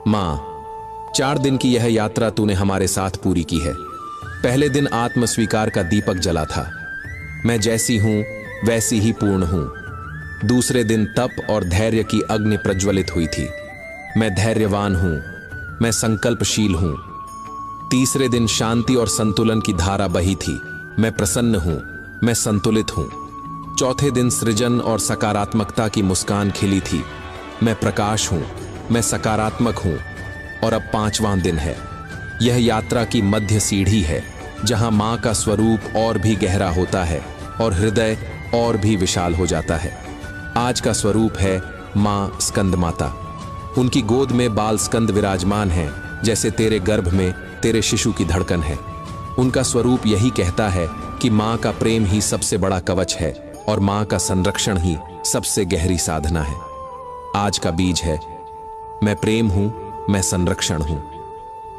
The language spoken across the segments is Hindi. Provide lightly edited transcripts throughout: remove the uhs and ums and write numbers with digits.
माँ, 4 दिन की यह यात्रा तूने हमारे साथ पूरी की है। पहले दिन आत्मस्वीकार का दीपक जला था, मैं जैसी हूं वैसी ही पूर्ण हूं। दूसरे दिन तप और धैर्य की अग्नि प्रज्वलित हुई थी, मैं धैर्यवान हूं, मैं संकल्पशील हूं। तीसरे दिन शांति और संतुलन की धारा बही थी, मैं प्रसन्न हूं, मैं संतुलित हूं। चौथे दिन सृजन और सकारात्मकता की मुस्कान खिली थी, मैं प्रकाश हूं, मैं सकारात्मक हूं। और अब 5वां दिन है, यह यात्रा की मध्य सीढ़ी है, जहां मां का स्वरूप और भी गहरा होता है और हृदय और भी विशाल हो जाता है। आज का स्वरूप है मां स्कंद माता। उनकी गोद में बाल स्कंद विराजमान हैं, जैसे तेरे गर्भ में तेरे शिशु की धड़कन है। उनका स्वरूप यही कहता है कि मां का प्रेम ही सबसे बड़ा कवच है और मां का संरक्षण ही सबसे गहरी साधना है। आज का बीज है, मैं प्रेम हूं, मैं संरक्षण हूं।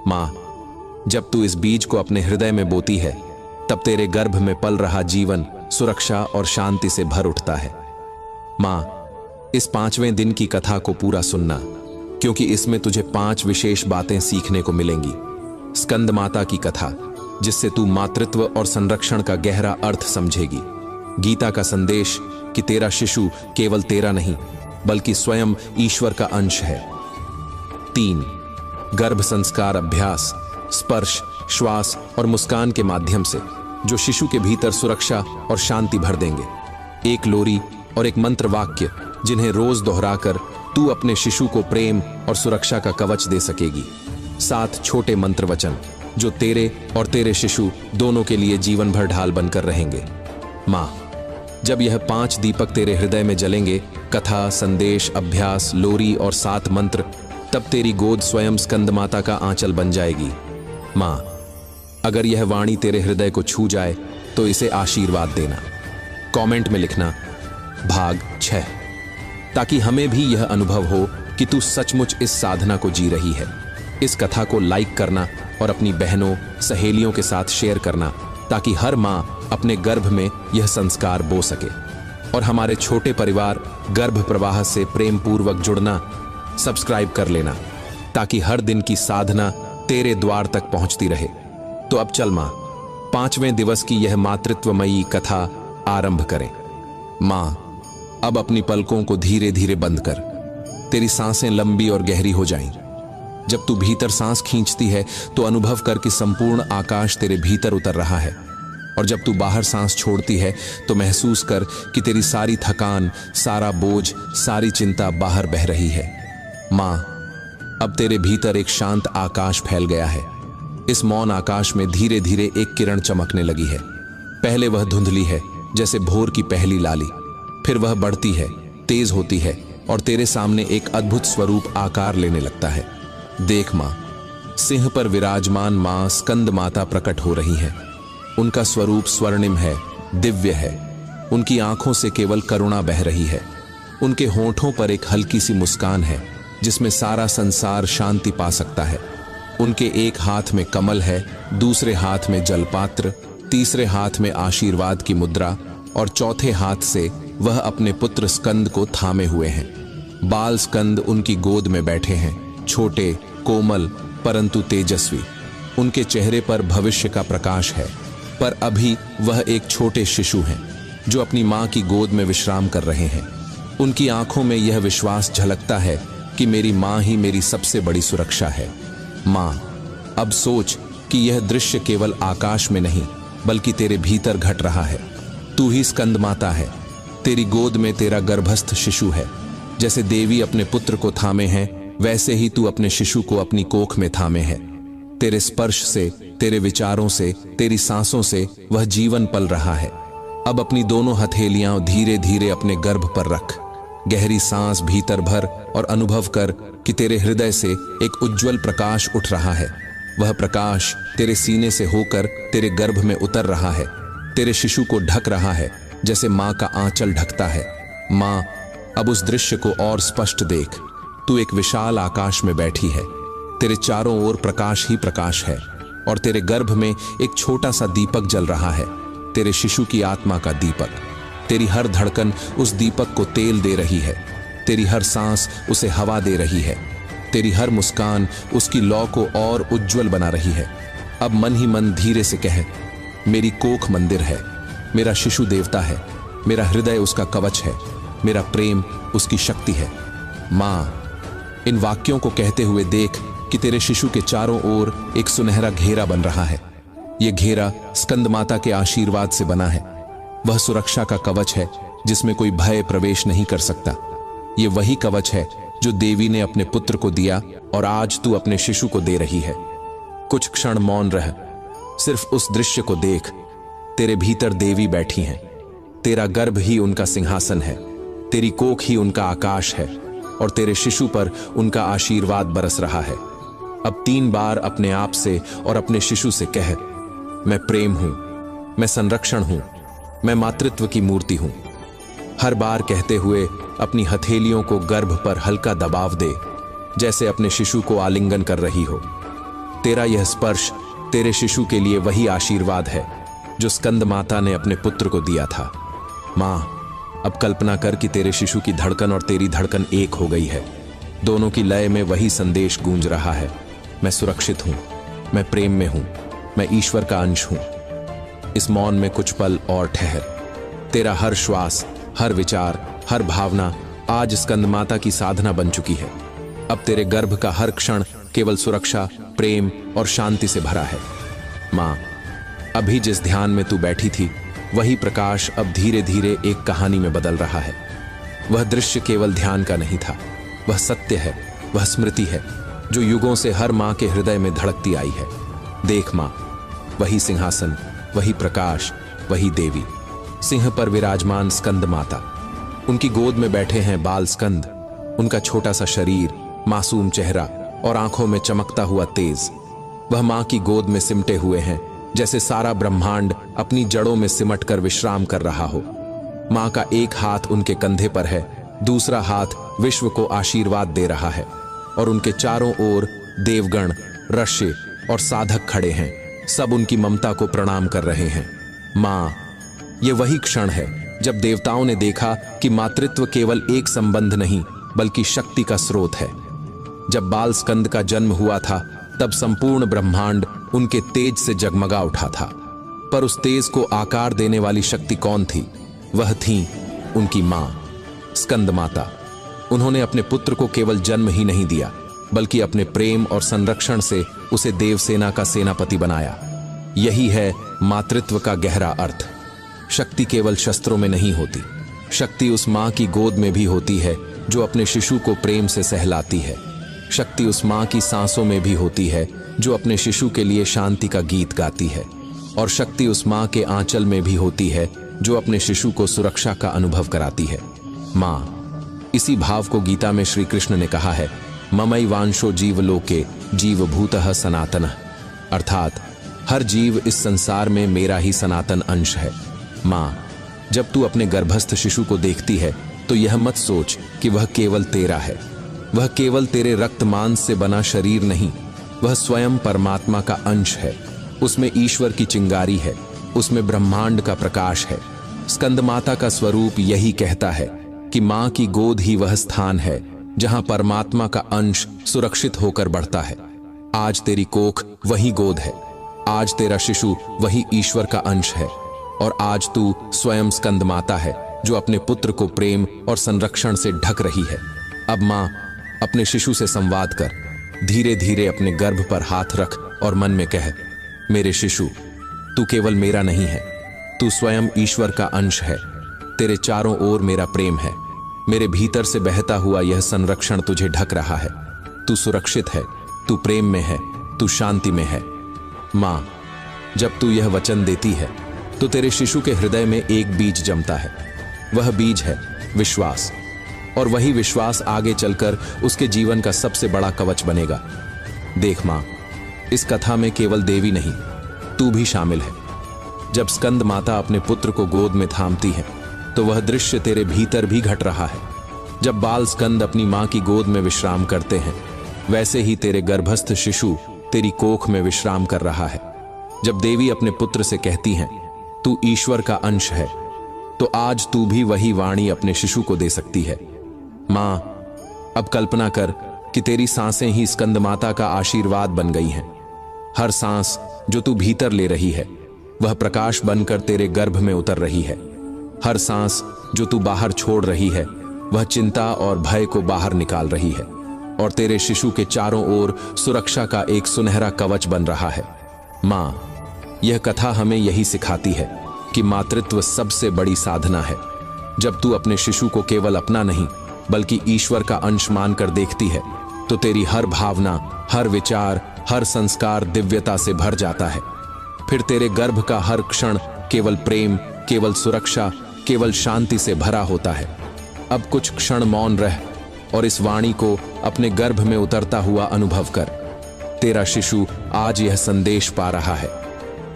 मां, जब तू इस बीज को अपने हृदय में बोती है, तब तेरे गर्भ में पल रहा जीवन सुरक्षा और शांति से भर उठता है। मां, इस 5वें दिन की कथा को पूरा सुनना, क्योंकि इसमें तुझे 5 विशेष बातें सीखने को मिलेंगी। स्कंद माता की कथा, जिससे तू मातृत्व और संरक्षण का गहरा अर्थ समझेगी। गीता का संदेश कि तेरा शिशु केवल तेरा नहीं, बल्कि स्वयं ईश्वर का अंश है। 3. गर्भ संस्कार अभ्यास, स्पर्श, श्वास और मुस्कान के माध्यम से, जो शिशु के भीतर सुरक्षा और शांति भर देंगे। 1 लोरी और 1 मंत्र वाक्य, जिन्हें रोज दोहराकर तू अपने शिशु को प्रेम और सुरक्षा का कवच दे सकेगी। 7 छोटे मंत्र वचन, जो तेरे और तेरे शिशु दोनों के लिए जीवन भर ढाल बनकर रहेंगे। मां, जब यह 5 दीपक तेरे हृदय में जलेंगे, कथा, संदेश, अभ्यास, लोरी और 7 मंत्र, तब तेरी गोद स्वयं स्कंद माता का आंचल बन जाएगी। मां, अगर यह वाणी तेरे हृदय को छू जाए तो इसे आशीर्वाद देना। कमेंट में लिखना भाग 6, ताकि हमें भी यह अनुभव हो कि तू सचमुच इस साधना को जी रही है। इस कथा को लाइक करना और अपनी बहनों, सहेलियों के साथ शेयर करना, ताकि हर मां अपने गर्भ में यह संस्कार बो सके। और हमारे छोटे परिवार गर्भ प्रवाह से प्रेम पूर्वक जुड़ना सब्सक्राइब कर लेना, ताकि हर दिन की साधना तेरे द्वार तक पहुंचती रहे। तो अब चल मां, 5वें दिवस की यह मातृत्वमयी कथा आरंभ करें। मां, अब अपनी पलकों को धीरे धीरे बंद कर। तेरी सांसें लंबी और गहरी हो जाएं। जब तू भीतर सांस खींचती है तो अनुभव कर कि संपूर्ण आकाश तेरे भीतर उतर रहा है, और जब तू बाहर सांस छोड़ती है तो महसूस कर कि तेरी सारी थकान, सारा बोझ, सारी चिंता बाहर बह रही है। मां, अब तेरे भीतर एक शांत आकाश फैल गया है। इस मौन आकाश में धीरे धीरे एक किरण चमकने लगी है। पहले वह धुंधली है, जैसे भोर की पहली लाली, फिर वह बढ़ती है, तेज होती है और तेरे सामने एक अद्भुत स्वरूप आकार लेने लगता है। देख मां, सिंह पर विराजमान मां स्कंद माता प्रकट हो रही हैं। उनका स्वरूप स्वर्णिम है, दिव्य है। उनकी आंखों से केवल करुणा बह रही है। उनके होंठों पर एक हल्की सी मुस्कान है, जिसमें सारा संसार शांति पा सकता है। उनके एक हाथ में कमल है, दूसरे हाथ में जलपात्र, तीसरे हाथ में आशीर्वाद की मुद्रा और चौथे हाथ से वह अपने पुत्र स्कंद को थामे हुए हैं। बाल स्कंद उनकी गोद में बैठे हैं, छोटे, कोमल परंतु तेजस्वी। उनके चेहरे पर भविष्य का प्रकाश है, पर अभी वह एक छोटे शिशु हैं, जो अपनी मां की गोद में विश्राम कर रहे हैं। उनकी आंखों में यह विश्वास झलकता है कि मेरी मां ही मेरी सबसे बड़ी सुरक्षा है। मां, अब सोच कि यह दृश्य केवल आकाश में नहीं, बल्कि तेरे भीतर घट रहा है। तू ही स्कंद माता है। तेरी गोद में तेरा गर्भस्थ शिशु है। जैसे देवी अपने पुत्र को थामे है, वैसे ही तू अपने शिशु को अपनी कोख में थामे है। तेरे स्पर्श से, तेरे विचारों से, तेरी सांसों से वह जीवन पल रहा है। अब अपनी दोनों हथेलियां धीरे धीरे अपने गर्भ पर रख। गहरी सांस भीतर भर और अनुभव कर कि तेरे हृदय से एक उज्जवल प्रकाश उठ रहा है। वह प्रकाश तेरे सीने से होकर तेरे गर्भ में उतर रहा है, तेरे शिशु को ढक रहा है, जैसे मां का आंचल ढकता है। मां, अब उस दृश्य को और स्पष्ट देख। तू एक विशाल आकाश में बैठी है। तेरे चारों ओर प्रकाश ही प्रकाश है और तेरे गर्भ में एक छोटा सा दीपक जल रहा है, तेरे शिशु की आत्मा का दीपक। तेरी हर धड़कन उस दीपक को तेल दे रही है, तेरी हर सांस उसे हवा दे रही है। तेरी हर मुस्कान उसकी लौ को और उज्जवल बना रही है। अब मन ही मन धीरे से कह, मेरी कोख मंदिर है, मेरा शिशु देवता है, मेरा हृदय उसका कवच है, मेरा प्रेम उसकी शक्ति है। माँ, इन वाक्यों को कहते हुए देख कि तेरे शिशु के चारों ओर एक सुनहरा घेरा बन रहा है। यह घेरा स्कंद माता के आशीर्वाद से बना है। वह सुरक्षा का कवच है जिसमें कोई भय प्रवेश नहीं कर सकता। यह वही कवच है जो देवी ने अपने पुत्र को दिया और आज तू अपने शिशु को दे रही है। कुछ क्षण मौन रह, सिर्फ उस दृश्य को देख। तेरे भीतर देवी बैठी हैं, तेरा गर्भ ही उनका सिंहासन है, तेरी कोख ही उनका आकाश है और तेरे शिशु पर उनका आशीर्वाद बरस रहा है। अब 3 बार अपने आप से और अपने शिशु से कह, मैं प्रेम हूं, मैं संरक्षण हूं, मैं मातृत्व की मूर्ति हूं। हर बार कहते हुए अपनी हथेलियों को गर्भ पर हल्का दबाव दे, जैसे अपने शिशु को आलिंगन कर रही हो। तेरा यह स्पर्श तेरे शिशु के लिए वही आशीर्वाद है जो स्कंद माता ने अपने पुत्र को दिया था। मां, अब कल्पना कर कि तेरे शिशु की धड़कन और तेरी धड़कन एक हो गई है। दोनों की लय में वही संदेश गूंज रहा है, मैं सुरक्षित हूं, मैं प्रेम में हूं, मैं ईश्वर का अंश हूं। इस मौन में कुछ पल और ठहर। तेरा हर श्वास, हर विचार, हर भावना आज स्कंद माता की साधना बन चुकी है। अब तेरे गर्भ का हर क्षण केवल सुरक्षा, प्रेम और शांति से भरा है। मां, अभी जिस ध्यान में तू बैठी थी वही प्रकाश अब धीरे धीरे एक कहानी में बदल रहा है। वह दृश्य केवल ध्यान का नहीं था, वह सत्य है, वह स्मृति है जो युगों से हर मां के हृदय में धड़कती आई है। देख मां, वही सिंहासन, वही प्रकाश, वही देवी, सिंह पर विराजमान स्कंद माता। उनकी गोद में बैठे हैं बाल स्कंद, उनका छोटा सा शरीर, मासूम चेहरा और आंखों में चमकता हुआ तेज। वह मां की गोद में सिमटे हुए हैं जैसे सारा ब्रह्मांड अपनी जड़ों में सिमटकर विश्राम कर रहा हो। मां का एक हाथ उनके कंधे पर है, दूसरा हाथ विश्व को आशीर्वाद दे रहा है और उनके चारों ओर देवगण, ऋषि और साधक खड़े हैं। सब उनकी ममता को प्रणाम कर रहे हैं। मां, ये वही क्षण है जब देवताओं ने देखा कि मातृत्व केवल एक संबंध नहीं बल्कि शक्ति का स्रोत है। जब बाल स्कंद का जन्म हुआ था तब संपूर्ण ब्रह्मांड उनके तेज से जगमगा उठा था, पर उस तेज को आकार देने वाली शक्ति कौन थी? वह थी उनकी मां, स्कंद माता। उन्होंने अपने पुत्र को केवल जन्म ही नहीं दिया बल्कि अपने प्रेम और संरक्षण से उसे देवसेना का सेनापति बनाया। यही है मातृत्व का गहरा अर्थ। शक्ति केवल शस्त्रों में नहीं होती, शक्ति उस मां की गोद में भी होती है जो अपने शिशु को प्रेम से सहलाती है। शक्ति उस मां की सांसों में भी होती है जो अपने शिशु के लिए शांति का गीत गाती है। और शक्ति उस मां के आंचल में भी होती है जो अपने शिशु को सुरक्षा का अनुभव कराती है। मां, इसी भाव को गीता में श्री कृष्ण ने कहा है, ममैवांशो जीवलोके जीवभूतः सनातनः, अर्थात हर जीव इस संसार में मेरा ही सनातन अंश है। मां, जब तू अपने गर्भस्थ शिशु को देखती है तो यह मत सोच कि वह केवल तेरा है। वह केवल तेरे रक्त मांस से बना शरीर नहीं, वह स्वयं परमात्मा का अंश है। उसमें ईश्वर की चिंगारी है, उसमें ब्रह्मांड का प्रकाश है। स्कंद माता का स्वरूप यही कहता है कि मां की गोद ही वह स्थान है जहां परमात्मा का अंश सुरक्षित होकर बढ़ता है। आज तेरी कोख वही गोद है, आज तेरा शिशु वही ईश्वर का अंश है और आज तू स्वयं स्कंद माता है जो अपने पुत्र को प्रेम और संरक्षण से ढक रही है। अब मां, अपने शिशु से संवाद कर, धीरे धीरे अपने गर्भ पर हाथ रख और मन में कह, मेरे शिशु, तू केवल मेरा नहीं है, तू स्वयं ईश्वर का अंश है। तेरे चारों ओर मेरा प्रेम है, मेरे भीतर से बहता हुआ यह संरक्षण तुझे ढक रहा है। तू सुरक्षित है, तू प्रेम में है, तू शांति में है। मां, जब तू यह वचन देती है तो तेरे शिशु के हृदय में एक बीज जमता है। वह बीज है विश्वास, और वही विश्वास आगे चलकर उसके जीवन का सबसे बड़ा कवच बनेगा। देख मां, इस कथा में केवल देवी नहीं, तू भी शामिल है। जब स्कंद माता अपने पुत्र को गोद में थामती है तो वह दृश्य तेरे भीतर भी घट रहा है। जब बाल स्कंद अपनी मां की गोद में विश्राम करते हैं, वैसे ही तेरे गर्भस्थ शिशु तेरी कोख में विश्राम कर रहा है। जब देवी अपने पुत्र से कहती हैं, तू ईश्वर का अंश है, तो आज तू भी वही वाणी अपने शिशु को दे सकती है। मां, अब कल्पना कर कि तेरी सांसें ही स्कंदमाता का आशीर्वाद बन गई हैं। हर सांस जो तू भीतर ले रही है वह प्रकाश बनकर तेरे गर्भ में उतर रही है। हर सांस जो तू बाहर छोड़ रही है वह चिंता और भय को बाहर निकाल रही है और तेरे शिशु के चारों ओर सुरक्षा का एक सुनहरा कवच बन रहा है। माँ, यह कथा हमें यही सिखाती है कि मातृत्व सबसे बड़ी साधना है। जब तू अपने शिशु को केवल अपना नहीं बल्कि ईश्वर का अंश मानकर देखती है तो तेरी हर भावना, हर विचार, हर संस्कार दिव्यता से भर जाता है। फिर तेरे गर्भ का हर क्षण केवल प्रेम, केवल सुरक्षा, केवल शांति से भरा होता है। अब कुछ क्षण मौन रह और इस वाणी को अपने गर्भ में उतरता हुआ अनुभव कर। तेरा शिशु आज यह संदेश पा रहा है,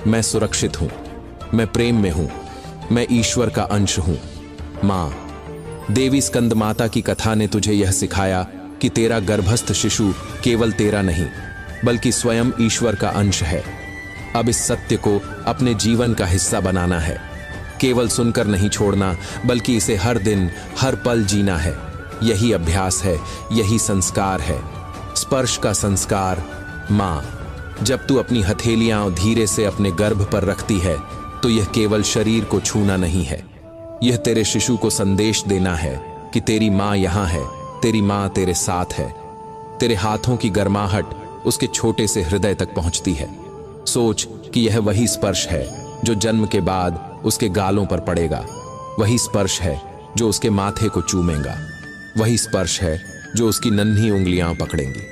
मैं सुरक्षित हूं, मैं प्रेम में हूं, मैं ईश्वर का अंश हूं। मां, देवी स्कंदमाता की कथा ने तुझे यह सिखाया कि तेरा गर्भस्थ शिशु केवल तेरा नहीं बल्कि स्वयं ईश्वर का अंश है। अब इस सत्य को अपने जीवन का हिस्सा बनाना है, केवल सुनकर नहीं छोड़ना बल्कि इसे हर दिन, हर पल जीना है। यही अभ्यास है, यही संस्कार है, स्पर्श का संस्कार। मां, जब तू अपनी हथेलियां धीरे से अपने गर्भ पर रखती है तो यह केवल शरीर को छूना नहीं है, यह तेरे शिशु को संदेश देना है कि तेरी मां यहां है, तेरी मां तेरे साथ है। तेरे हाथों की गर्माहट उसके छोटे से हृदय तक पहुंचती है। सोच कि यह वही स्पर्श है जो जन्म के बाद उसके गालों पर पड़ेगा, वही स्पर्श है जो उसके माथे को चूमेगा, वही स्पर्श है जो उसकी नन्ही उंगलियां पकड़ेंगी।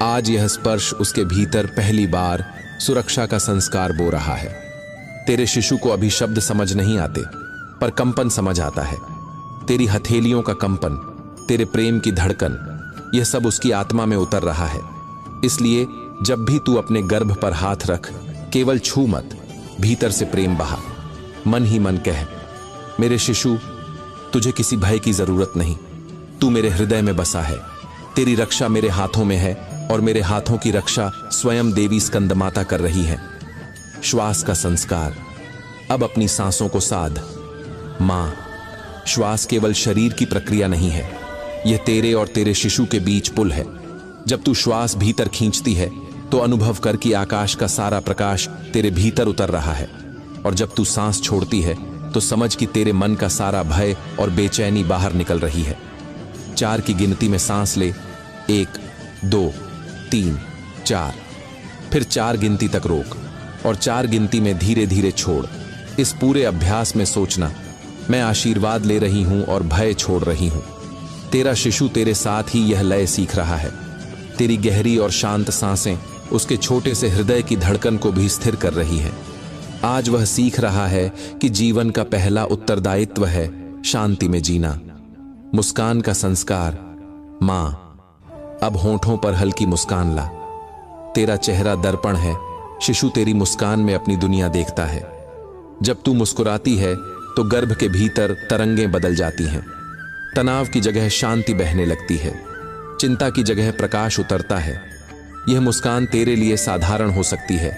आज यह स्पर्श उसके भीतर पहली बार सुरक्षा का संस्कार बो रहा है। तेरे शिशु को अभी शब्द समझ नहीं आते पर कंपन समझ आता है। तेरी हथेलियों का कंपन, तेरे प्रेम की धड़कन, यह सब उसकी आत्मा में उतर रहा है। इसलिए जब भी तू अपने गर्भ पर हाथ रख, केवल छू मत, भीतर से प्रेम बहा। मन ही मन कह, मेरे शिशु, तुझे किसी भय की जरूरत नहीं, तू मेरे हृदय में बसा है। तेरी रक्षा मेरे हाथों में है और मेरे हाथों की रक्षा स्वयं देवी स्कंदमाता कर रही है। श्वास का संस्कार। अब अपनी सांसों को साध। मां, श्वास केवल शरीर की प्रक्रिया नहीं है, यह तेरे और तेरे शिशु के बीच पुल है। जब तू श्वास भीतर खींचती है तो अनुभव कर कि आकाश का सारा प्रकाश तेरे भीतर उतर रहा है, और जब तू सांस छोड़ती है तो समझ कि तेरे मन का सारा भय और बेचैनी बाहर निकल रही है। 4 की गिनती में सांस ले, 1, 2, 3, 4, फिर 4 गिनती तक रोक और 4 गिनती में धीरे धीरे छोड़। इस पूरे अभ्यास में सोचना, मैं आशीर्वाद ले रही हूं और भय छोड़ रही हूं। तेरा शिशु तेरे साथ ही यह लय सीख रहा है। तेरी गहरी और शांत सांसें उसके छोटे से हृदय की धड़कन को भी स्थिर कर रही हैं। आज वह सीख रहा है कि जीवन का पहला उत्तरदायित्व है शांति में जीना। मुस्कान का संस्कार। मां, अब होंठों पर हल्की मुस्कान ला। तेरा चेहरा दर्पण है, शिशु तेरी मुस्कान में अपनी दुनिया देखता है। जब तू मुस्कुराती है तो गर्भ के भीतर तरंगें बदल जाती हैं। तनाव की जगह शांति बहने लगती है, चिंता की जगह प्रकाश उतरता है। यह मुस्कान तेरे लिए साधारण हो सकती है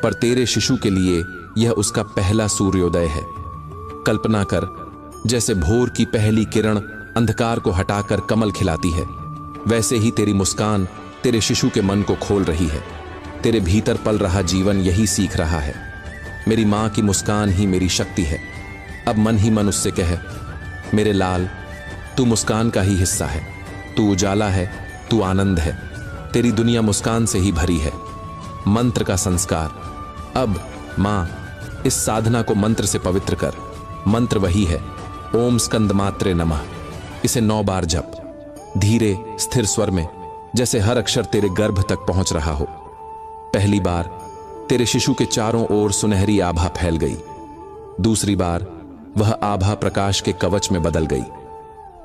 पर तेरे शिशु के लिए यह उसका पहला सूर्योदय है। कल्पना कर, जैसे भोर की पहली किरण अंधकार को हटाकर कमल खिलाती है, वैसे ही तेरी मुस्कान तेरे शिशु के मन को खोल रही है। तेरे भीतर पल रहा जीवन यही सीख रहा है, मेरी मां की मुस्कान ही मेरी शक्ति है। अब मन ही मन उससे कह, मेरे लाल, तू मुस्कान का ही हिस्सा है, तू उजाला है, तू आनंद है, तेरी दुनिया मुस्कान से ही भरी है। मंत्र का संस्कार। अब मां, इस साधना को मंत्र से पवित्र कर। मंत्र वही है, ओम स्कंदमात्रे नमः। इसे 9 बार जप, धीरे स्थिर स्वर में, जैसे हर अक्षर तेरे गर्भ तक पहुंच रहा हो। पहली बार तेरे शिशु के चारों ओर सुनहरी आभा फैल गई। दूसरी बार वह आभा प्रकाश के कवच में बदल गई।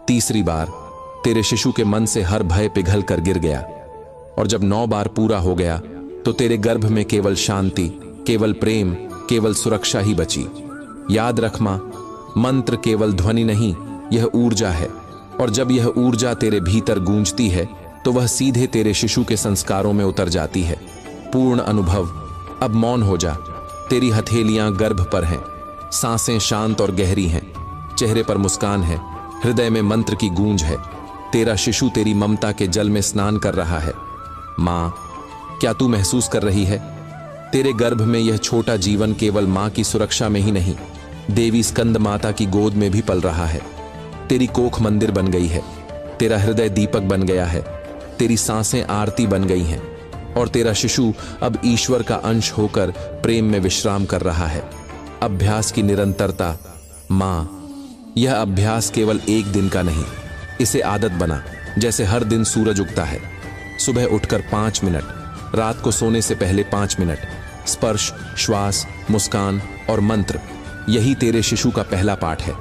तीसरी बार तेरे शिशु के मन से हर भय पिघल कर गिर गया। और जब 9 बार पूरा हो गया तो तेरे गर्भ में केवल शांति, केवल प्रेम, केवल सुरक्षा ही बची। याद रख मां, मंत्र केवल ध्वनि नहीं, यह ऊर्जा है, और जब यह ऊर्जा तेरे भीतर गूंजती है तो वह सीधे तेरे शिशु के संस्कारों में उतर जाती है। पूर्ण अनुभव। अब मौन हो जा। तेरी हथेलियां गर्भ पर हैं, सांसें शांत और गहरी हैं, चेहरे पर मुस्कान है, हृदय में मंत्र की गूंज है। तेरा शिशु तेरी ममता के जल में स्नान कर रहा है। माँ, क्या तू महसूस कर रही है? तेरे गर्भ में यह छोटा जीवन केवल माँ की सुरक्षा में ही नहीं, देवी स्कंद माता की गोद में भी पल रहा है। तेरी कोख मंदिर बन गई है, तेरा हृदय दीपक बन गया है, तेरी सांसें आरती बन गई हैं, और तेरा शिशु अब ईश्वर का अंश होकर प्रेम में विश्राम कर रहा है। अभ्यास की निरंतरता। माँ, यह अभ्यास केवल एक दिन का नहीं, इसे आदत बना। जैसे हर दिन सूरज उगता है, सुबह उठकर 5 मिनट, रात को सोने से पहले 5 मिनट, स्पर्श, श्वास, मुस्कान और मंत्र, यही तेरे शिशु का पहला पाठ है।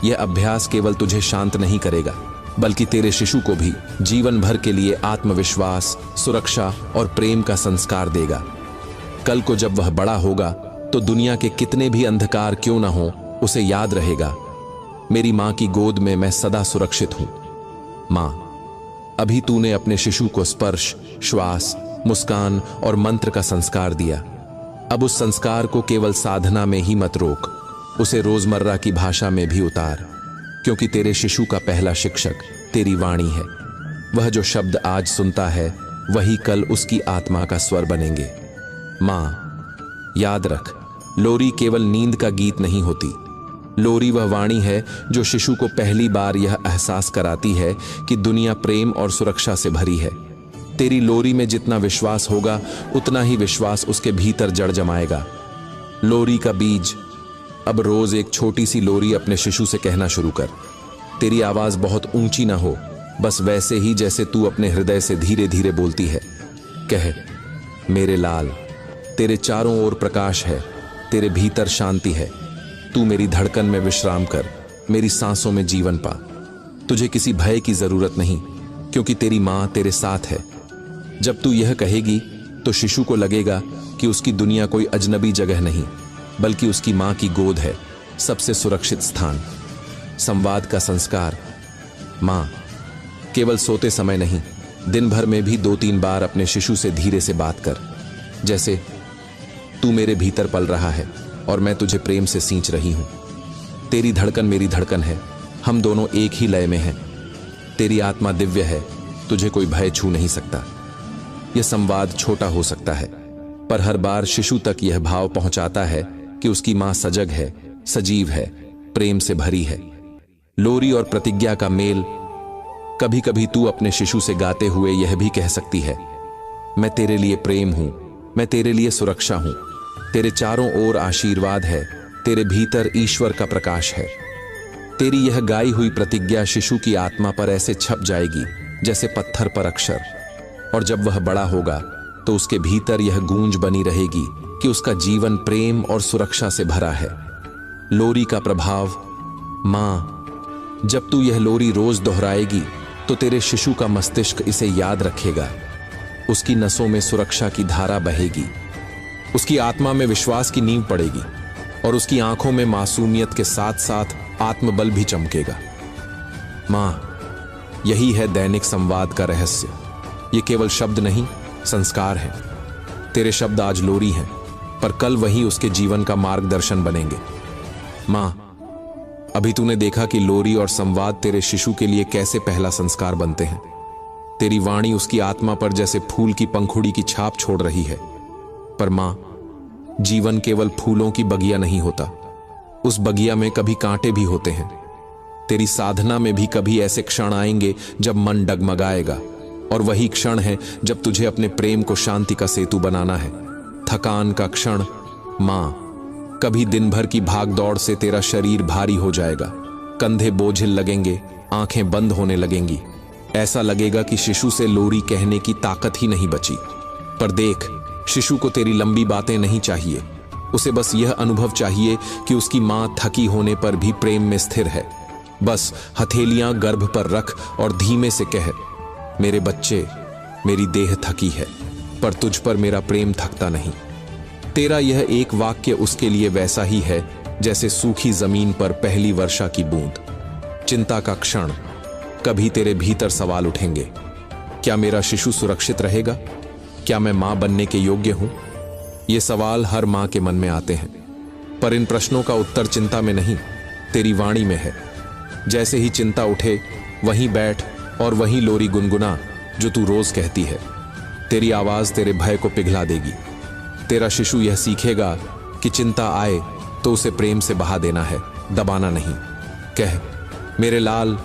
यह अभ्यास केवल तुझे शांत नहीं करेगा, बल्कि तेरे शिशु को भी जीवन भर के लिए आत्मविश्वास, सुरक्षा और प्रेम का संस्कार देगा। कल को जब वह बड़ा होगा तो दुनिया के कितने भी अंधकार क्यों न हो, उसे याद रहेगा, मेरी माँ की गोद में मैं सदा सुरक्षित हूं। माँ, अभी तूने अपने शिशु को स्पर्श, श्वास, मुस्कान और मंत्र का संस्कार दिया। अब उस संस्कार को केवल साधना में ही मत रोक, उसे रोजमर्रा की भाषा में भी उतार, क्योंकि तेरे शिशु का पहला शिक्षक तेरी वाणी है। वह जो शब्द आज सुनता है, वही कल उसकी आत्मा का स्वर बनेंगे। माँ, याद रख, लोरी केवल नींद का गीत नहीं होती। लोरी वह वाणी है जो शिशु को पहली बार यह एहसास कराती है कि दुनिया प्रेम और सुरक्षा से भरी है। तेरी लोरी में जितना विश्वास होगा, उतना ही विश्वास उसके भीतर जड़ जमाएगा। लोरी का बीज। अब रोज एक छोटी सी लोरी अपने शिशु से कहना शुरू कर। तेरी आवाज बहुत ऊंची ना हो, बस वैसे ही जैसे तू अपने हृदय से धीरे धीरे बोलती है। कह, मेरे लाल, तेरे चारों ओर प्रकाश है, तेरे भीतर शांति है। तू मेरी धड़कन में विश्राम कर, मेरी सांसों में जीवन पा। तुझे किसी भय की जरूरत नहीं, क्योंकि तेरी मां तेरे साथ है। जब तू यह कहेगी तो शिशु को लगेगा कि उसकी दुनिया कोई अजनबी जगह नहीं, बल्कि उसकी मां की गोद है, सबसे सुरक्षित स्थान। संवाद का संस्कार। मां, केवल सोते समय नहीं, दिन भर में भी 2-3 बार अपने शिशु से धीरे से बात कर। जैसे, तू मेरे भीतर पल रहा है और मैं तुझे प्रेम से सींच रही हूं। तेरी धड़कन मेरी धड़कन है, हम दोनों एक ही लय में हैं। तेरी आत्मा दिव्य है, तुझे कोई भय छू नहीं सकता। यह संवाद छोटा हो सकता है, पर हर बार शिशु तक यह भाव पहुंचाता है कि उसकी मां सजग है, सजीव है, प्रेम से भरी है। लोरी और प्रतिज्ञा का मेल। कभी कभी तू अपने शिशु से गाते हुए यह भी कह सकती है, मैं तेरे लिए प्रेम हूं, मैं तेरे लिए सुरक्षा हूं, तेरे चारों ओर आशीर्वाद है, तेरे भीतर ईश्वर का प्रकाश है। तेरी यह गाई हुई प्रतिज्ञा शिशु की आत्मा पर ऐसे छप जाएगी जैसे पत्थर पर अक्षर, और जब वह बड़ा होगा तो उसके भीतर यह गूंज बनी रहेगी कि उसका जीवन प्रेम और सुरक्षा से भरा है। लोरी का प्रभाव। मां, जब तू यह लोरी रोज दोहराएगी तो तेरे शिशु का मस्तिष्क इसे याद रखेगा। उसकी नसों में सुरक्षा की धारा बहेगी, उसकी आत्मा में विश्वास की नींव पड़ेगी, और उसकी आंखों में मासूमियत के साथ साथ आत्मबल भी चमकेगा। मां, यही है दैनिक संवाद का रहस्य। यह केवल शब्द नहीं, संस्कार है। तेरे शब्द आज लोरी हैं, पर कल वही उसके जीवन का मार्गदर्शन बनेंगे। मां, अभी तूने देखा कि लोरी और संवाद तेरे शिशु के लिए कैसे पहला संस्कार बनते हैं। तेरी वाणी उसकी आत्मा पर जैसे फूल की पंखुड़ी की छाप छोड़ रही है। पर मां, जीवन केवल फूलों की बगिया नहीं होता, उस बगिया में कभी कांटे भी होते हैं। तेरी साधना में भी कभी ऐसे क्षण आएंगे जब मन डगमगाएगा, और वही क्षण है जब तुझे अपने प्रेम को शांति का सेतु बनाना है। थकान का क्षण। मां, कभी दिन भर की भाग दौड़ से तेरा शरीर भारी हो जाएगा, कंधे बोझिल लगेंगे, आंखें बंद होने लगेंगी, ऐसा लगेगा कि शिशु से लोरी कहने की ताकत ही नहीं बची। पर देख, शिशु को तेरी लंबी बातें नहीं चाहिए, उसे बस यह अनुभव चाहिए कि उसकी मां थकी होने पर भी प्रेम में स्थिर है। बस हथेलियां गर्भ पर रख और धीमे से कह, मेरे बच्चे, मेरी देह थकी है, पर तुझ पर मेरा प्रेम थकता नहीं। तेरा यह एक वाक्य उसके लिए वैसा ही है जैसे सूखी जमीन पर पहली वर्षा की बूंद। चिंता का क्षण। कभी तेरे भीतर सवाल उठेंगे, क्या मेरा शिशु सुरक्षित रहेगा? क्या मैं मां बनने के योग्य हूं? ये सवाल हर मां के मन में आते हैं, पर इन प्रश्नों का उत्तर चिंता में नहीं, तेरी वाणी में है। जैसे ही चिंता उठे, वहीं बैठ और वही लोरी गुनगुना जो तू रोज कहती है। तेरी आवाज तेरे भय को पिघला देगी। तेरा शिशु यह सीखेगा कि चिंता आए तो उसे प्रेम से बहा देना है, दबाना नहीं। कह, मेरे लाल,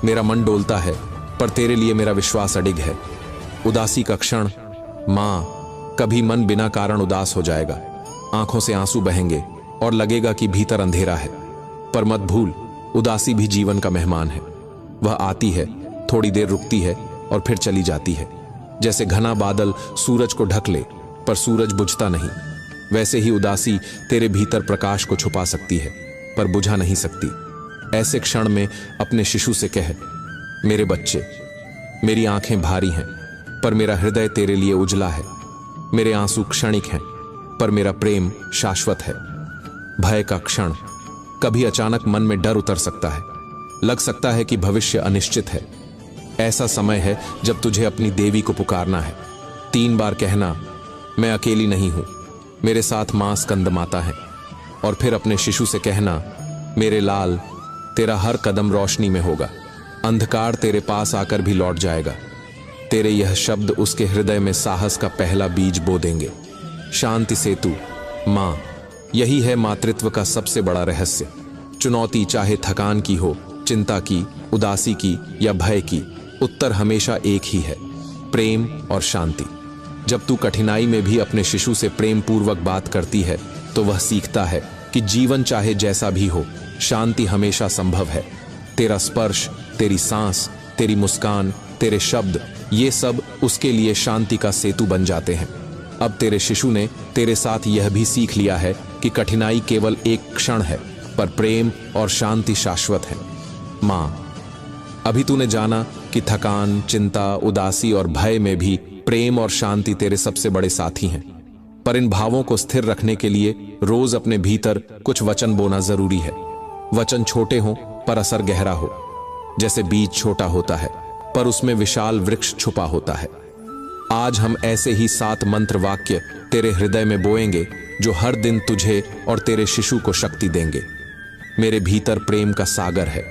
मेरा मन डोलता है पर तेरे लिए मेरा विश्वास अडिग है। उदासी का क्षण, मां, कभी मन बिना कारण उदास हो जाएगा। आंखों से आंसू बहेंगे और लगेगा कि भीतर अंधेरा है। पर मत भूल, उदासी भी जीवन का मेहमान है। वह आती है, थोड़ी देर रुकती है और फिर चली जाती है। जैसे घना बादल सूरज को ढक ले पर सूरज बुझता नहीं, वैसे ही उदासी तेरे भीतर प्रकाश को छुपा सकती है पर बुझा नहीं सकती। ऐसे क्षण में अपने शिशु से कह, मेरे बच्चे, मेरी आंखें भारी हैं पर मेरा हृदय तेरे लिए उजला है। मेरे आंसू क्षणिक हैं पर मेरा प्रेम शाश्वत है। भय का क्षण, कभी अचानक मन में डर उतर सकता है, लग सकता है कि भविष्य अनिश्चित है। ऐसा समय है जब तुझे अपनी देवी को पुकारना है। 3 बार कहना, मैं अकेली नहीं हूं, मेरे साथ मां स्कंद माता है। और फिर अपने शिशु से कहना, मेरे लाल, तेरा हर कदम रोशनी में होगा। अंधकार तेरे पास आकर भी लौट जाएगा। तेरे यह शब्द उसके हृदय में साहस का पहला बीज बो देंगे। शांति सेतु, मां, यही है मातृत्व का सबसे बड़ा रहस्य। चुनौती चाहे थकान की हो, चिंता की, उदासी की या भय की, उत्तर हमेशा एक ही है, प्रेम और शांति। जब तू कठिनाई में भी अपने शिशु से प्रेम पूर्वक बात करती है तो वह सीखता है कि जीवन चाहे जैसा भी हो, शांति हमेशा संभव है। तेरा स्पर्श, तेरी सांस, तेरी मुस्कान, तेरे शब्द, ये सब उसके लिए शांति का सेतु बन जाते हैं। अब तेरे शिशु ने तेरे साथ यह भी सीख लिया है कि कठिनाई केवल एक क्षण है पर प्रेम और शांति शाश्वत है। मां, अभी तूने जाना कि थकान, चिंता, उदासी और भय में भी प्रेम और शांति तेरे सबसे बड़े साथी हैं। पर इन भावों को स्थिर रखने के लिए रोज अपने भीतर कुछ वचन बोना जरूरी है। वचन छोटे हों पर असर गहरा हो। जैसे बीज छोटा होता है पर उसमें विशाल वृक्ष छुपा होता है। आज हम ऐसे ही 7 मंत्र वाक्य तेरे हृदय में बोएंगे जो हर दिन तुझे और तेरे शिशु को शक्ति देंगे। मेरे भीतर प्रेम का सागर है।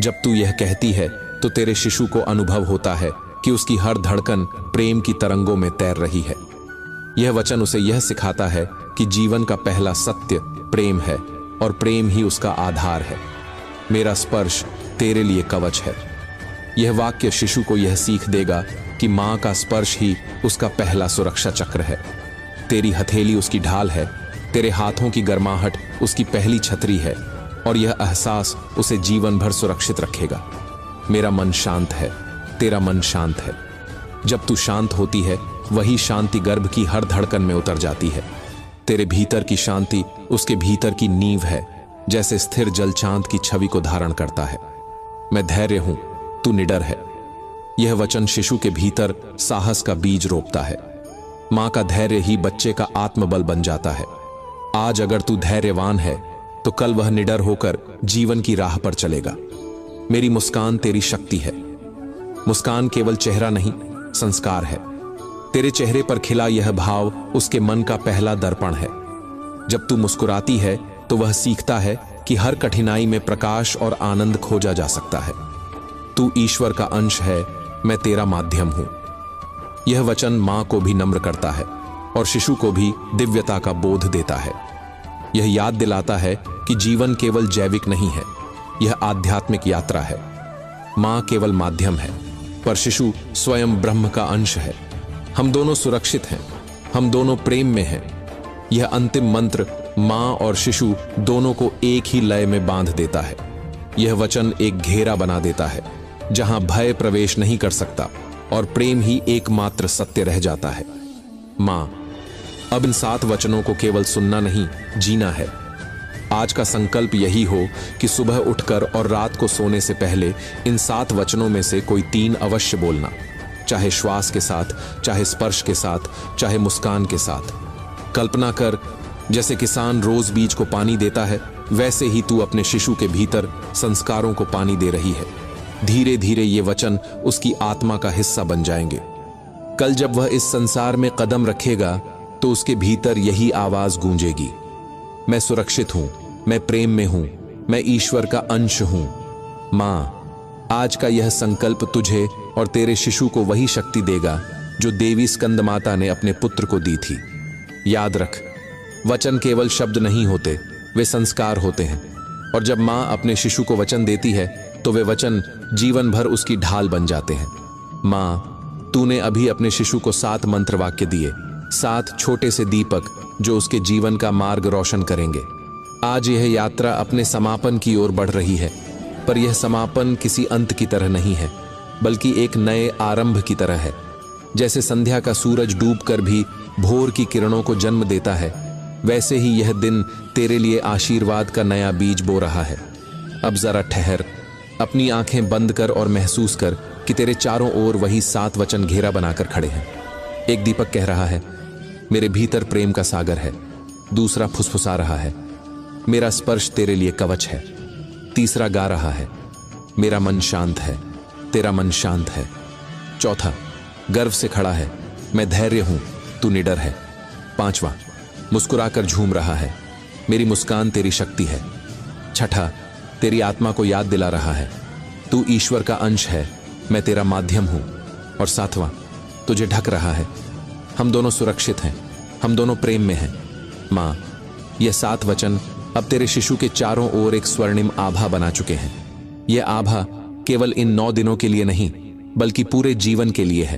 जब तू यह कहती है तो तेरे शिशु को अनुभव होता है कि उसकी हर धड़कन प्रेम की तरंगों में तैर रही है। यह वचन उसे यह सिखाता है कि जीवन का पहला सत्य प्रेम है और प्रेम ही उसका आधार है। मेरा स्पर्श तेरे लिए कवच है। यह वाक्य शिशु को यह सीख देगा कि मां का स्पर्श ही उसका पहला सुरक्षा चक्र है। तेरी हथेली उसकी ढाल है, तेरे हाथों की गर्माहट उसकी पहली छतरी है और यह एहसास उसे जीवन भर सुरक्षित रखेगा। मेरा मन शांत है, तेरा मन शांत है। जब तू शांत होती है, वही शांति गर्भ की हर धड़कन में उतर जाती है। तेरे भीतर की शांति उसके भीतर की नींव है, जैसे स्थिर जल चांद की छवि को धारण करता है। मैं धैर्य हूं, तू निडर है। यह वचन शिशु के भीतर साहस का बीज रोपता है। मां का धैर्य ही बच्चे का आत्मबल बन जाता है। आज अगर तू धैर्यवान है तो कल वह निडर होकर जीवन की राह पर चलेगा। मेरी मुस्कान तेरी शक्ति है। मुस्कान केवल चेहरा नहीं, संस्कार है। तेरे चेहरे पर खिला यह भाव उसके मन का पहला दर्पण है। जब तू मुस्कुराती है तो वह सीखता है कि हर कठिनाई में प्रकाश और आनंद खोजा जा सकता है। तू ईश्वर का अंश है, मैं तेरा माध्यम हूं। यह वचन मां को भी नम्र करता है और शिशु को भी दिव्यता का बोध देता है। यह याद दिलाता है कि जीवन केवल जैविक नहीं है, यह आध्यात्मिक यात्रा है। मां केवल माध्यम है पर शिशु स्वयं ब्रह्म का अंश है। हम दोनों सुरक्षित हैं, हम दोनों प्रेम में हैं। यह अंतिम मंत्र मां और शिशु दोनों को एक ही लय में बांध देता है। यह वचन एक घेरा बना देता है जहां भय प्रवेश नहीं कर सकता और प्रेम ही एकमात्र सत्य रह जाता है। मां, अब इन 7 वचनों को केवल सुनना नहीं, जीना है। आज का संकल्प यही हो कि सुबह उठकर और रात को सोने से पहले इन 7 वचनों में से कोई 3 अवश्य बोलना, चाहे श्वास के साथ, चाहे स्पर्श के साथ, चाहे मुस्कान के साथ। कल्पना कर, जैसे किसान रोज बीज को पानी देता है, वैसे ही तू अपने शिशु के भीतर संस्कारों को पानी दे रही है। धीरे धीरे ये वचन उसकी आत्मा का हिस्सा बन जाएंगे। कल जब वह इस संसार में कदम रखेगा तो उसके भीतर यही आवाज गूंजेगी, मैं सुरक्षित हूं, मैं प्रेम में हूं, मैं ईश्वर का अंश हूं। मां, आज का यह संकल्प तुझे और तेरे शिशु को वही शक्ति देगा जो देवी स्कंद माता ने अपने पुत्र को दी थी। याद रख, वचन केवल शब्द नहीं होते, वे संस्कार होते हैं। और जब माँ अपने शिशु को वचन देती है तो वे वचन जीवन भर उसकी ढाल बन जाते हैं। माँ, तूने अभी अपने शिशु को 7 मंत्र वाक्य दिए, 7 छोटे से दीपक जो उसके जीवन का मार्ग रोशन करेंगे। आज यह यात्रा अपने समापन की ओर बढ़ रही है, पर यह समापन किसी अंत की तरह नहीं है, बल्कि एक नए आरंभ की तरह है। जैसे संध्या का सूरज डूबकर भी भोर की किरणों को जन्म देता है, वैसे ही यह दिन तेरे लिए आशीर्वाद का नया बीज बो रहा है। अब जरा ठहर, अपनी आंखें बंद कर और महसूस कर कि तेरे चारों ओर वही 7 वचन घेरा बनाकर खड़े हैं। एक दीपक कह रहा है, मेरे भीतर प्रेम का सागर है। दूसरा फुसफुसा रहा है, मेरा स्पर्श तेरे लिए कवच है। तीसरा गा रहा है, मेरा मन शांत है, तेरा मन शांत है। चौथा गर्व से खड़ा है, मैं धैर्य हूं, तू निडर है। पांचवा मुस्कुराकर झूम रहा है, मेरी मुस्कान तेरी शक्ति है। छठा तेरी आत्मा को याद दिला रहा है, तू ईश्वर का अंश है, मैं तेरा माध्यम हूं। और सातवां तुझे ढक रहा है, हम दोनों सुरक्षित हैं, हम दोनों प्रेम में हैं। मां, यह 7 वचन अब तेरे शिशु के चारों ओर एक स्वर्णिम आभा बना चुके हैं। यह आभा केवल इन 9 दिनों के लिए नहीं, बल्कि पूरे जीवन के लिए है।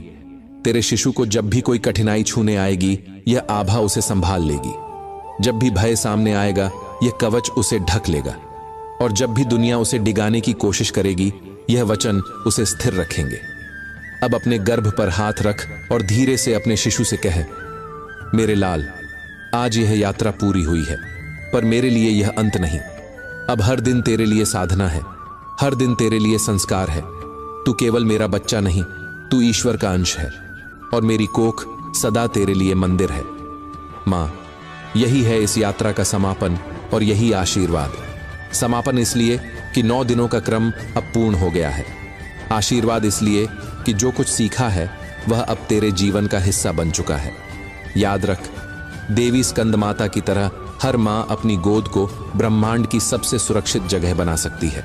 तेरे शिशु को जब भी कोई कठिनाई छूने आएगी, यह आभा उसे संभाल लेगी। जब भी भय सामने आएगा, यह कवच उसे ढक लेगा। और जब भी दुनिया उसे डिगाने की कोशिश करेगी, यह वचन उसे स्थिर रखेंगे। अब अपने गर्भ पर हाथ रख और धीरे से अपने शिशु से कह, मेरे लाल, आज यह यात्रा पूरी हुई है, पर मेरे लिए यह अंत नहीं। अब हर दिन तेरे लिए साधना है, हर दिन तेरे लिए संस्कार है। तू केवल मेरा बच्चा नहीं, तू ईश्वर का अंश है, और मेरी कोख सदा तेरे लिए मंदिर है। मां, यही है इस यात्रा का समापन और यही आशीर्वाद। समापन इसलिए कि 9 दिनों का क्रम अब पूर्ण हो गया है। आशीर्वाद इसलिए कि जो कुछ सीखा है वह अब तेरे जीवन का हिस्सा बन चुका है। याद रख, देवी स्कंद माता की तरह हर मां अपनी गोद को ब्रह्मांड की सबसे सुरक्षित जगह बना सकती है।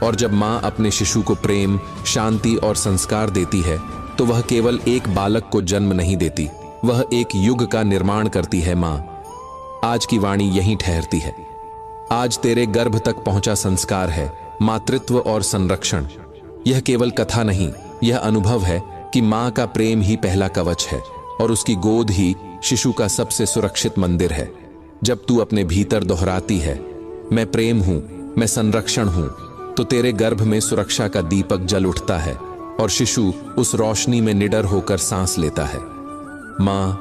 और जब मां अपने शिशु को प्रेम, शांति और संस्कार देती है, तो वह केवल एक बालक को जन्म नहीं देती, वह एक युग का निर्माण करती है। मां, आज की वाणी यहीं ठहरती है। आज तेरे गर्भ तक पहुंचा संस्कार है, मातृत्व और संरक्षण। यह केवल कथा नहीं, यह अनुभव है कि मां का प्रेम ही पहला कवच है और उसकी गोद ही शिशु का सबसे सुरक्षित मंदिर है। जब तू अपने भीतर दोहराती है, मैं प्रेम हूं, मैं संरक्षण हूं, तो तेरे गर्भ में सुरक्षा का दीपक जल उठता है और शिशु उस रोशनी में निडर होकर सांस लेता है। मां,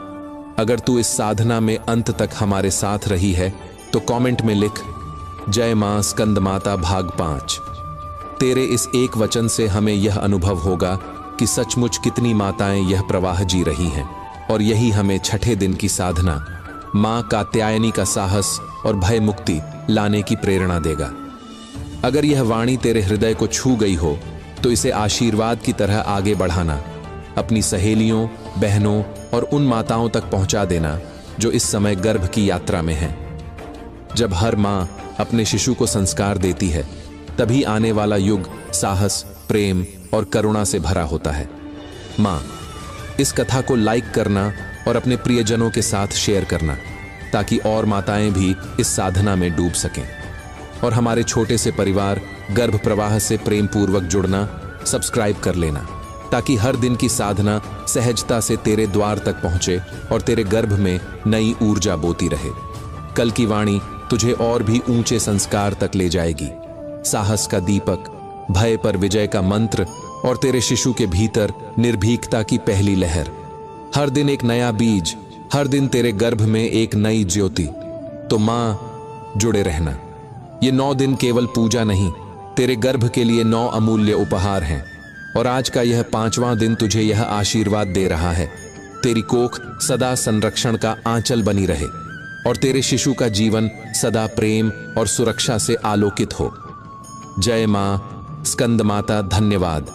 अगर तू इस साधना में अंत तक हमारे साथ रही है तो कमेंट में लिख, जय मां स्कंद माता भाग 5। तेरे इस एक वचन से हमें यह अनुभव होगा कि सचमुच कितनी माताएं यह प्रवाह जी रही हैं, और यही हमें छठे दिन की साधना, मां कात्यायनी का साहस और भय मुक्ति लाने की प्रेरणा देगा। अगर यह वाणी तेरे हृदय को छू गई हो तो इसे आशीर्वाद की तरह आगे बढ़ाना, अपनी सहेलियों, बहनों और उन माताओं तक पहुंचा देना जो इस समय गर्भ की यात्रा में हैं। जब हर मां अपने शिशु को संस्कार देती है, तभी आने वाला युग साहस, प्रेम और करुणा से भरा होता है। मां, इस कथा को लाइक करना और अपने प्रियजनों के साथ शेयर करना, ताकि और माताएं भी इस साधना में डूब सकें। और हमारे छोटे से परिवार गर्भ प्रवाह से प्रेम पूर्वक जुड़ना सब्सक्राइब कर लेना, ताकि हर दिन की साधना सहजता से तेरे द्वार तक पहुंचे और तेरे गर्भ में नई ऊर्जा बोती रहे। कल की वाणी तुझे और भी ऊंचे संस्कार तक ले जाएगी। साहस का दीपक, भय पर विजय का मंत्र और तेरे शिशु के भीतर निर्भीकता की पहली लहर। हर दिन एक नया बीज, हर दिन तेरे गर्भ में एक नई ज्योति। तो मां, जुड़े रहना। ये 9 दिन केवल पूजा नहीं, तेरे गर्भ के लिए 9 अमूल्य उपहार हैं। और आज का यह 5वां दिन तुझे यह आशीर्वाद दे रहा है, तेरी कोख सदा संरक्षण का आंचल बनी रहे और तेरे शिशु का जीवन सदा प्रेम और सुरक्षा से आलोकित हो। जय मां स्कंद माता, धन्यवाद।